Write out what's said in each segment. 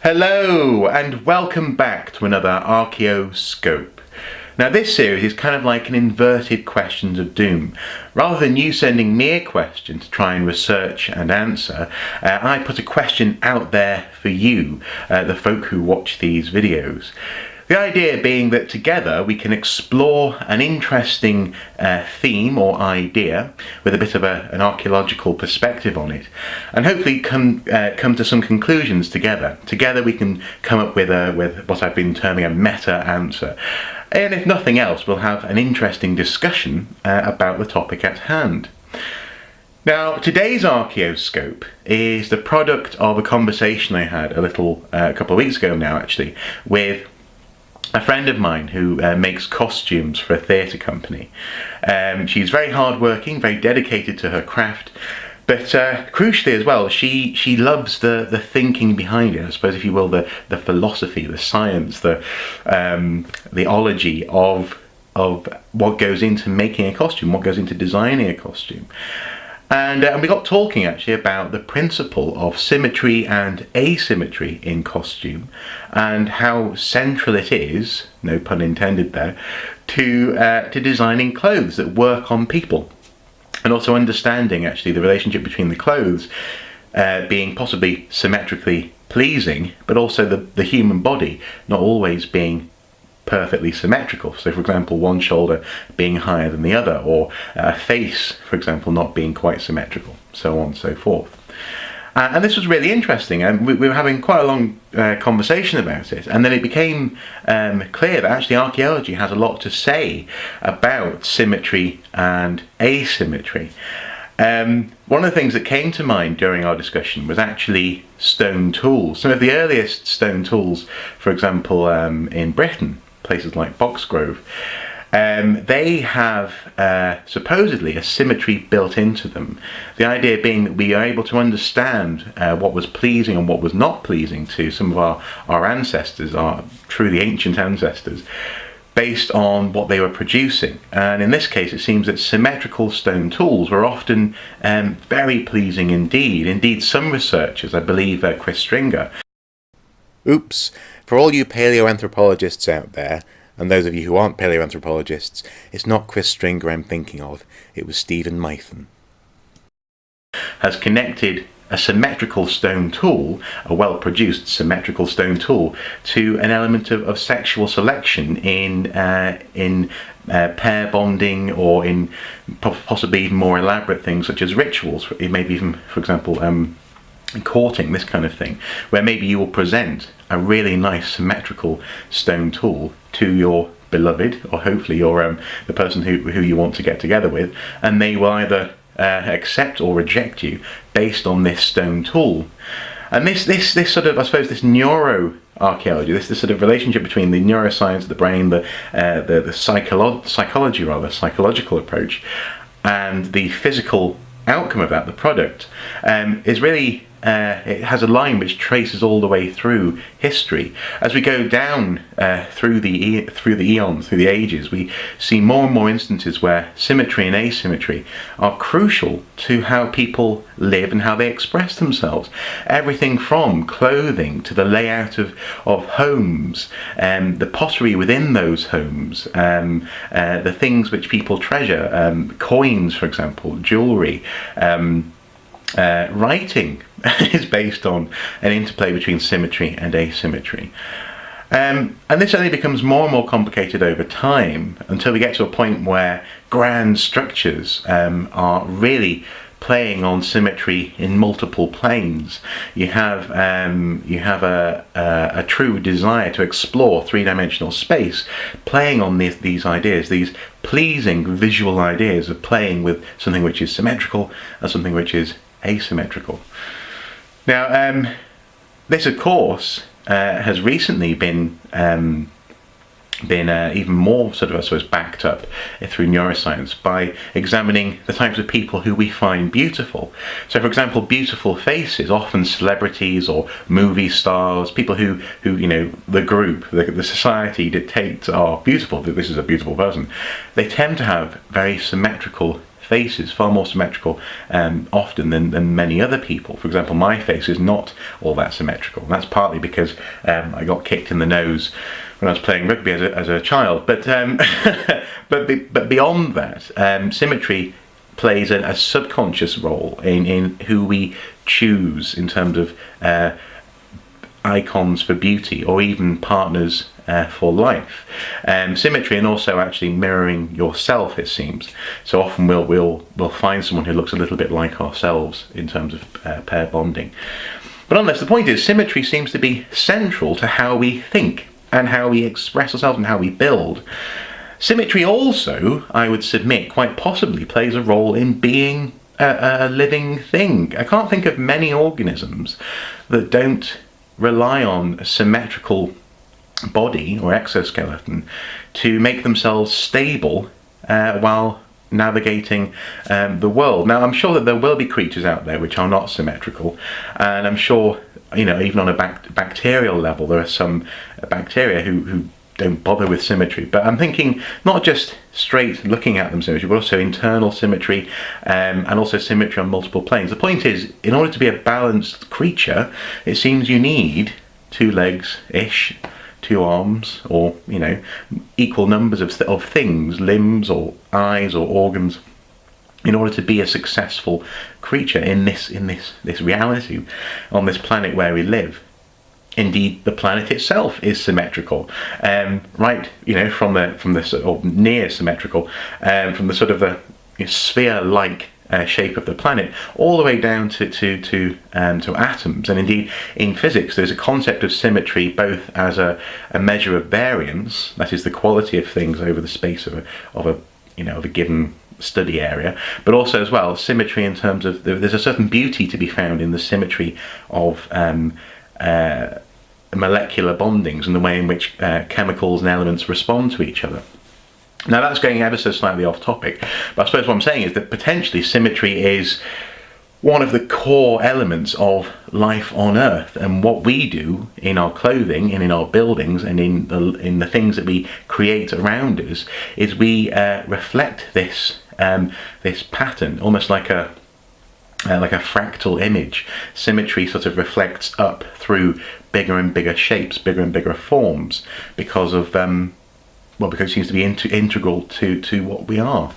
Hello and welcome back to another Archaeo-Scope. Now this series is kind of like an inverted questions of doom. Rather than you sending me a question to try and research and answer, I put a question out there for you, the folk who watch these videos. The idea being that together we can explore an interesting theme or idea with a bit of an archaeological perspective on it, and hopefully come to some conclusions together. Together we can come up with what I've been terming a meta answer. And if nothing else, we'll have an interesting discussion about the topic at hand. Now, today's Archaeo-Scope is the product of a conversation I had a couple of weeks ago now, actually, with a friend of mine who makes costumes for a theatre company. She's very hardworking, very dedicated to her craft, but crucially as well, she loves the thinking behind it, I suppose, if you will, the philosophy, the science, the ology of what goes into making a costume, what goes into designing a costume. And we got talking actually about the principle of symmetry and asymmetry in costume, and how central it is, no pun intended there, to designing clothes that work on people, and also understanding actually the relationship between the clothes being possibly symmetrically pleasing, but also the human body not always being perfectly symmetrical. So for example, one shoulder being higher than the other, or a face, for example, not being quite symmetrical, so on and so forth. And this was really interesting, and we were having quite a long conversation about it, and then it became clear that actually archaeology has a lot to say about symmetry and asymmetry. One of the things that came to mind during our discussion was actually stone tools. Some of the earliest stone tools, for example, in Britain, places like Boxgrove, they have supposedly a symmetry built into them. The idea being that we are able to understand what was pleasing and what was not pleasing to some of our ancestors, our truly ancient ancestors, based on what they were producing. And in this case it seems that symmetrical stone tools were often very pleasing indeed. Indeed, some researchers, I believe Chris Stringer. Oops, for all you paleoanthropologists out there, and those of you who aren't paleoanthropologists, it's not Chris Stringer I'm thinking of, it was Stephen Mython. Has connected a symmetrical stone tool, a well-produced symmetrical stone tool, to an element of sexual selection in pair bonding, or in possibly even more elaborate things such as rituals, maybe even, for example, courting, this kind of thing, where maybe you will present a really nice symmetrical stone tool to your beloved, or hopefully your the person who you want to get together with, and they will either accept or reject you based on this stone tool. And this sort of, I suppose, this neuroarchaeology, this sort of relationship between the neuroscience of the brain, the psychological approach, and the physical outcome of that, the product, is really it has a line which traces all the way through history. As we go down through the eons, through the ages, we see more and more instances where symmetry and asymmetry are crucial to how people live and how they express themselves. Everything from clothing to the layout of homes, the pottery within those homes, the things which people treasure, coins, for example, jewellery. Writing is based on an interplay between symmetry and asymmetry. And this only becomes more and more complicated over time, until we get to a point where grand structures are really playing on symmetry in multiple planes. You have a true desire to explore three-dimensional space, playing on these ideas, these pleasing visual ideas of playing with something which is symmetrical and something which is asymmetrical. Now, this of course has recently been even more sort of, I suppose, backed up through neuroscience by examining the types of people who we find beautiful. So for example, beautiful faces, often celebrities or movie stars, people who you know, the group, the society dictates are beautiful, that this is a beautiful person. They tend to have very symmetrical faces far more symmetrical often than many other people. For example, my face is not all that symmetrical, and that's partly because I got kicked in the nose when I was playing rugby as a child. But but beyond that, symmetry plays a subconscious role in who we choose in terms of icons for beauty, or even partners for life. Symmetry, and also actually mirroring yourself, it seems. So often we'll find someone who looks a little bit like ourselves in terms of pair bonding. But nonetheless, the point is, symmetry seems to be central to how we think and how we express ourselves and how we build. Symmetry also, I would submit, quite possibly plays a role in being a living thing. I can't think of many organisms that don't rely on a symmetrical body or exoskeleton to make themselves stable while navigating the world. Now, I'm sure that there will be creatures out there which are not symmetrical, and I'm sure, even on a bacterial level, there are some bacteria who don't bother with symmetry. But I'm thinking not just straight looking at them symmetry, but also internal symmetry, and also symmetry on multiple planes. The point is, in order to be a balanced creature, it seems you need 2 legs-ish, 2 arms, or equal numbers of things, limbs or eyes or organs, in order to be a successful creature in this reality on this planet where we live. Indeed, the planet itself is symmetrical, right? From the sort of near symmetrical, from the sort of the sphere-like shape of the planet, all the way down to atoms. And indeed, in physics, there's a concept of symmetry both as a measure of variance, that is the quality of things over the space of a given study area, but also as well symmetry in terms of there's a certain beauty to be found in the symmetry of molecular bondings and the way in which chemicals and elements respond to each other. Now, that's going ever so slightly off topic, but I suppose what I'm saying is that potentially symmetry is one of the core elements of life on Earth, and what we do in our clothing and in our buildings and in the things that we create around us is we reflect this pattern, almost like a fractal image. Symmetry sort of reflects up through bigger and bigger shapes, bigger and bigger forms, because it seems to be integral to what we are.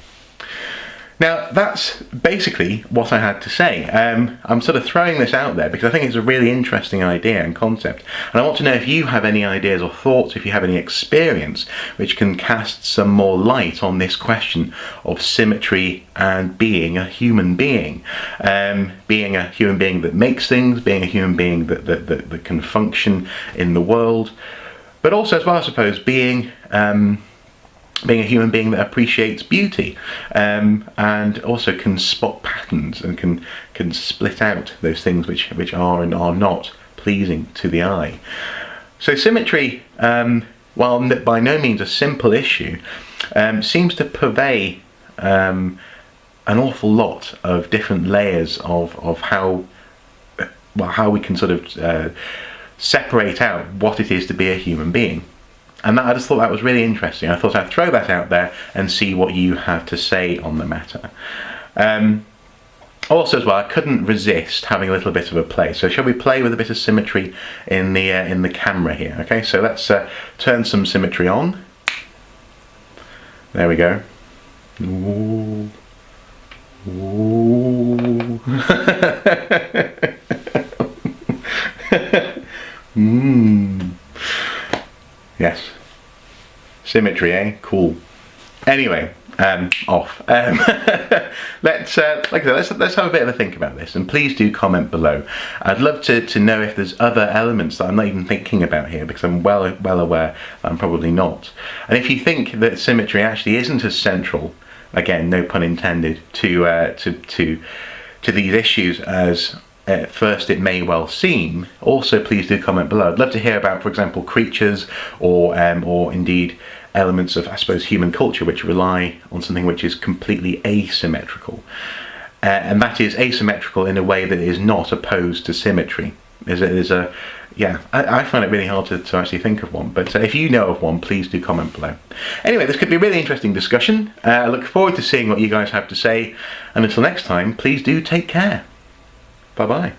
Now, that's basically what I had to say. I'm sort of throwing this out there because I think it's a really interesting idea and concept, and I want to know if you have any ideas or thoughts, if you have any experience which can cast some more light on this question of symmetry and being a human being. Being a human being that makes things, being a human being that can function in the world, but also as well, I suppose, being a human being that appreciates beauty, and also can spot patterns and can split out those things which are and are not pleasing to the eye. So symmetry, while by no means a simple issue, seems to purvey an awful lot of different layers of how we can sort of separate out what it is to be a human being. And I just thought that was really interesting. I thought I'd throw that out there and see what you have to say on the matter. Also as well, I couldn't resist having a little bit of a play. So shall we play with a bit of symmetry in the camera here? Okay, so let's turn some symmetry on. There we go. Ooh. Ooh. Yes. Symmetry, eh? Cool. Anyway, off. Let's have a bit of a think about this, and please do comment below. I'd love to know if there's other elements that I'm not even thinking about here, because I'm well aware that I'm probably not. And if you think that symmetry actually isn't as central, again, no pun intended, to these issues as at first it may well seem, also please do comment below. I'd love to hear about, for example, creatures or indeed elements of, I suppose, human culture which rely on something which is completely asymmetrical, and that is asymmetrical in a way that is not opposed to symmetry. I find it really hard to actually think of one, but if you know of one, please do comment below. Anyway, this could be a really interesting discussion. I look forward to seeing what you guys have to say, and until next time, please do take care. Bye bye.